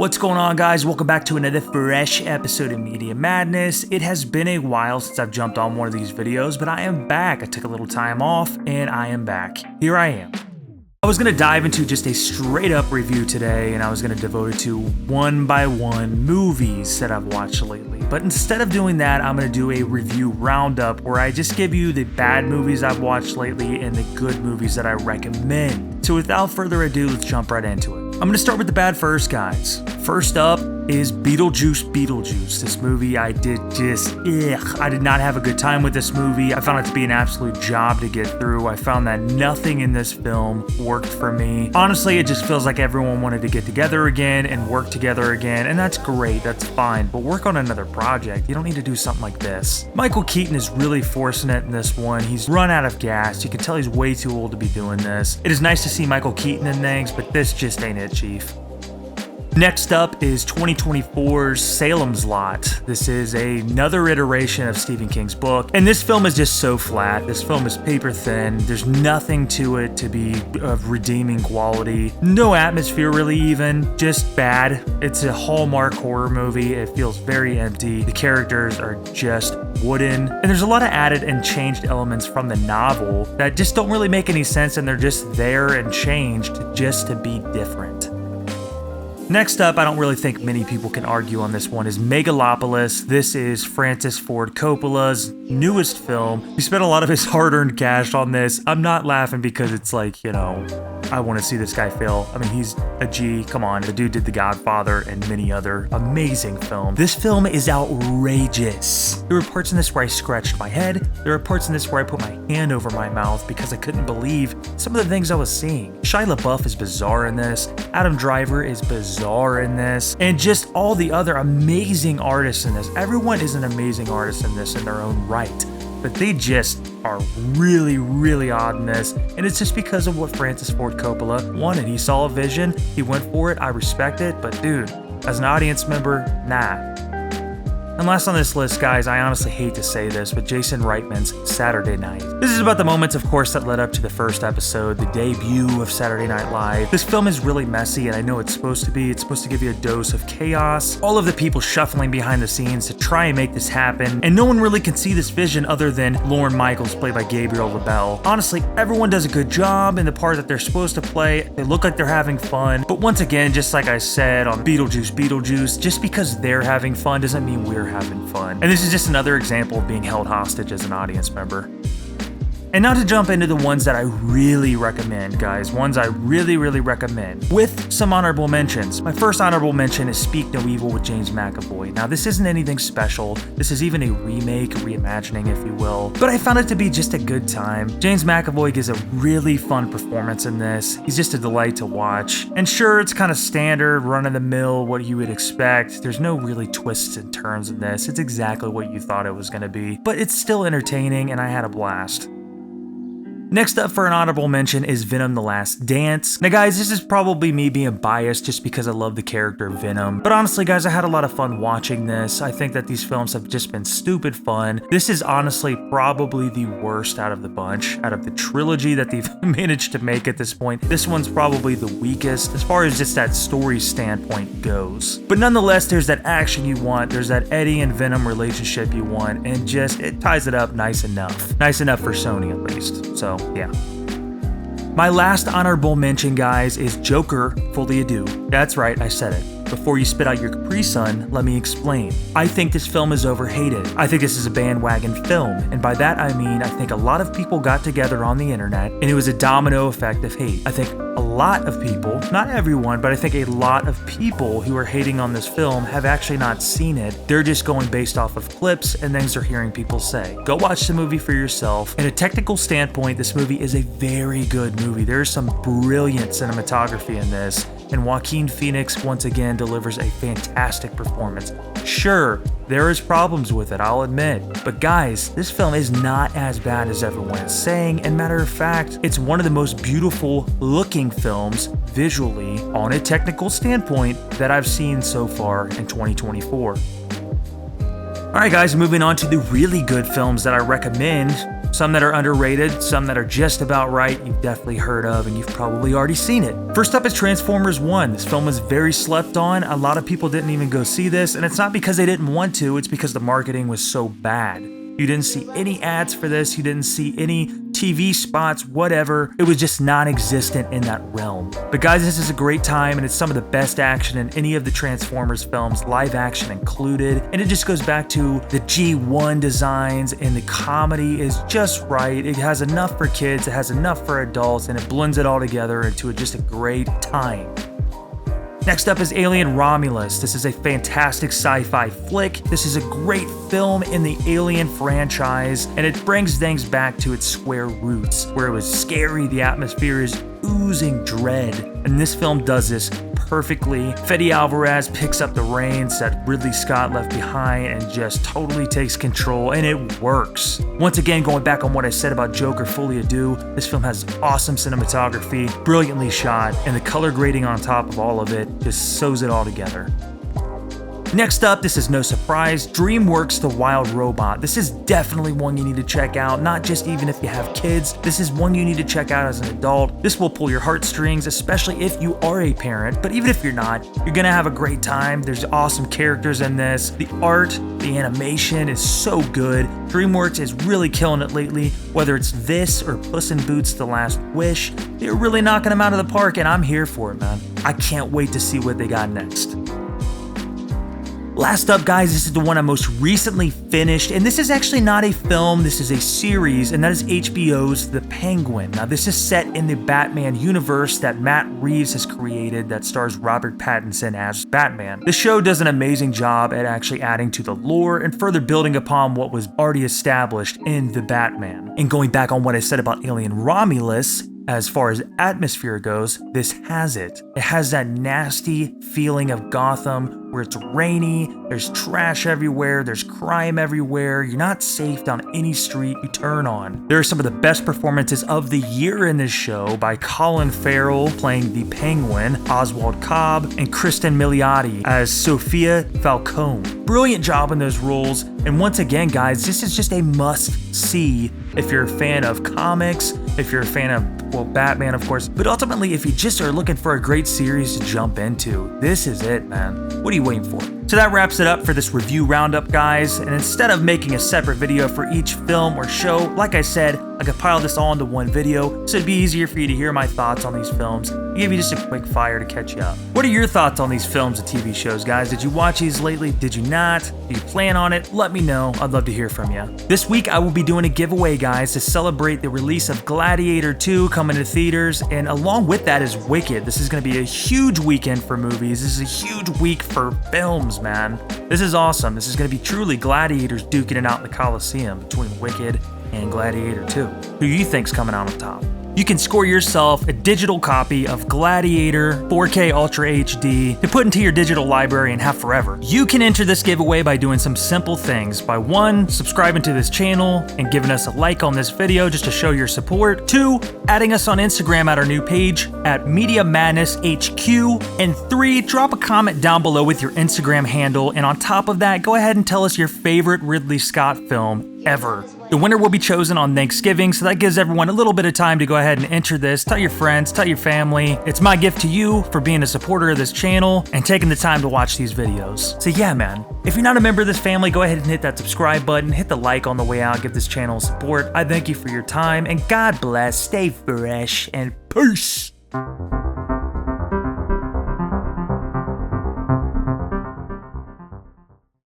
What's going on, guys? Welcome back to another fresh episode of Media Madness. It has been a while since I've jumped on one of these videos, but I am back. I took a little time off, and I am back. Here I am. I was going to dive into just a straight up review today, and I was going to devote it to one by one movies that I've watched lately. But instead of doing that, I'm going to do a review roundup where I just give you the bad movies I've watched lately and the good movies that I recommend. So without further ado, let's jump right into it. I'm going to start with the bad first, guys. First up is Beetlejuice. This movie, I did not have a good time with this movie. I found it to be an absolute job to get through. I found that nothing in this film worked for me. Honestly, it just feels like everyone wanted to get together again and work together again, and that's great, that's fine, but work on another project. You don't need to do something like this. Michael Keaton is really forcing it in this one. He's run out of gas. You can tell he's way too old to be doing this. It is nice to see Michael Keaton in things, but this just ain't it, Chief. Next up is 2024's Salems Lot. This is another iteration of Stephen King's book, and this film is just so flat. This film is paper thin. There's nothing to it to be of redeeming quality. No atmosphere really even, just bad. It's a Hallmark horror movie. It feels very empty. The characters are just wooden, and there's a lot of added and changed elements from the novel that just don't really make any sense, and they're just there and changed just to be different. Next up, I don't really think many people can argue on this one, is Megalopolis. This is Francis Ford Coppola's newest film. He spent a lot of his hard-earned cash on this. I'm not laughing because it's like, I want to see this guy fail. I mean, he's a G. Come on, the dude did The Godfather and many other amazing films. This film is outrageous. There were parts in this where I scratched my head. There were parts in this where I put my hand over my mouth because I couldn't believe some of the things I was seeing. Shia LaBeouf is bizarre in this. Adam Driver is bizarre in this. And just all the other amazing artists in this. Everyone is an amazing artist in this in their own right. But they just are really, really odd in this, and it's just because of what Francis Ford Coppola wanted. He saw a vision, he went for it, I respect it, but dude, as an audience member, nah. And last on this list, guys, I honestly hate to say this, but Jason Reitman's Saturday Night. This is about the moments, of course, that led up to the first episode, the debut of Saturday Night Live. This film is really messy, and I know it's supposed to be. It's supposed to give you a dose of chaos. All of the people shuffling behind the scenes to try and make this happen, and no one really can see this vision other than Lorne Michaels, played by Gabriel LaBelle. Honestly, everyone does a good job in the part that they're supposed to play. They look like they're having fun, but once again, just like I said on Beetlejuice, just because they're having fun doesn't mean we're having fun. And this is just another example of being held hostage as an audience member. And now to jump into the ones that I really recommend, guys. Ones I really recommend, with some honorable mentions. My first honorable mention is Speak No Evil with James McAvoy. Now, this isn't anything special. This is even a remake, reimagining, if you will. But I found it to be just a good time. James McAvoy gives a really fun performance in this. He's just a delight to watch. And sure, it's kind of standard, run-of-the-mill, what you would expect. There's no really twists and turns in this. It's exactly what you thought it was going to be. But it's still entertaining, and I had a blast. Next up for an honorable mention is Venom: The Last Dance. Now guys, this is probably me being biased just because I love the character Venom. But honestly guys, I had a lot of fun watching this. I think that these films have just been stupid fun. This is honestly probably the worst out of the bunch. Out of the trilogy that they've managed to make at this point, this one's probably the weakest as far as just that story standpoint goes. But nonetheless, there's that action you want. There's that Eddie and Venom relationship you want. And just, it ties it up nice enough. Nice enough for Sony at least. So yeah. My last honorable mention, guys, is Joker: Fully Ado. That's right, I said it. Before you spit out your Capri Sun, let me explain. I think this film is overhated. I think this is a bandwagon film, and by that I mean I think a lot of people got together on the internet and it was a domino effect of hate. I think a lot of people, not everyone, but I think a lot of people who are hating on this film have actually not seen it. They're just going based off of clips and things they're hearing people say. Go watch the movie for yourself. In a technical standpoint, this movie is a very good movie. There's some brilliant cinematography in this, and Joaquin Phoenix once again delivers a fantastic performance. Sure, there is problems with it, I'll admit, but guys, this film is not as bad as everyone is saying, and matter of fact, it's one of the most beautiful looking films visually on a technical standpoint that I've seen so far in 2024. Alright guys, moving on to the really good films that I recommend. Some that are underrated, some that are just about right, you've definitely heard of and you've probably already seen it. First up is Transformers 1. This film was very slept on. A lot of people didn't even go see this, and it's not because they didn't want to, it's because the marketing was so bad. You didn't see any ads for this, you didn't see any TV spots, whatever. It was just non-existent in that realm. But guys, this is a great time and it's some of the best action in any of the Transformers films, live action included. And it just goes back to the G1 designs, and the comedy is just right. It has enough for kids, it has enough for adults, and it blends it all together into just a great time. Next up is Alien Romulus. This is a fantastic sci-fi flick. This is a great film in the Alien franchise, and it brings things back to its square roots, where it was scary, the atmosphere is oozing dread, and this film does this perfectly. Fede Alvarez picks up the reins that Ridley Scott left behind and just totally takes control, and it works. Once again, going back on what I said about Joker Folie à Deux, this film has awesome cinematography, brilliantly shot, and the color grading on top of all of it just sews it all together. Next up, this is no surprise, DreamWorks' The Wild Robot. This is definitely one you need to check out, not just even if you have kids. This is one you need to check out as an adult. This will pull your heartstrings, especially if you are a parent, but even if you're not, you're gonna have a great time. There's awesome characters in this. The art, the animation is so good. DreamWorks is really killing it lately, whether it's this or Puss in Boots: The Last Wish. They're really knocking them out of the park, and I'm here for it, man. I can't wait to see what they got next. Last up, guys, this is the one I most recently finished, and this is actually not a film, this is a series, and that is HBO's The Penguin. Now, this is set in the Batman universe that Matt Reeves has created that stars Robert Pattinson as Batman. The show does an amazing job at actually adding to the lore and further building upon what was already established in the Batman. And going back on what I said about Alien Romulus, as far as atmosphere goes, this has it. It has that nasty feeling of Gotham where it's rainy, there's trash everywhere, there's crime everywhere, you're not safe down any street you turn on. There are some of the best performances of the year in this show by Colin Farrell playing the Penguin, Oswald Cobb, and Kristen Milioti as Sophia Falcone. Brilliant job in those roles, and once again, guys, this is just a must-see if you're a fan of comics, if you're a fan of, well, Batman, of course, but ultimately, if you just are looking for a great series to jump into, this is it, man. What are you waiting for? So that wraps it up for this review roundup, guys, and instead of making a separate video for each film or show, like I said, I compiled this all into one video, so it'd be easier for you to hear my thoughts on these films and give you just a quick fire to catch you up. What are your thoughts on these films and TV shows, guys? Did you watch these lately? Did you not? Do you plan on it? Let me know. I'd love to hear from you. This week, I will be doing a giveaway, guys, to celebrate the release of Gladiator 2 coming to theaters, and along with that is Wicked. This is going to be a huge weekend for movies. This is a huge week for films, man. This is awesome. This is going to be truly gladiators duking it out in the Coliseum between Wicked and Gladiator 2. Who do you think's coming out on top? You can score yourself a digital copy of Gladiator 4K Ultra HD to put into your digital library and have forever. You can enter this giveaway by doing some simple things. By 1, subscribing to this channel and giving us a like on this video just to show your support. 2, adding us on Instagram at our new page at Media Madness HQ. And 3, drop a comment down below with your Instagram handle. And on top of that, go ahead and tell us your favorite Ridley Scott film ever. The winner will be chosen on Thanksgiving, so that gives everyone a little bit of time to go ahead and enter this. Tell your friends, tell your family. It's my gift to you for being a supporter of this channel and taking the time to watch these videos. So yeah, man, if you're not a member of this family, go ahead and hit that subscribe button, hit the like on the way out, give this channel support. I thank you for your time, and God bless, stay fresh, and peace!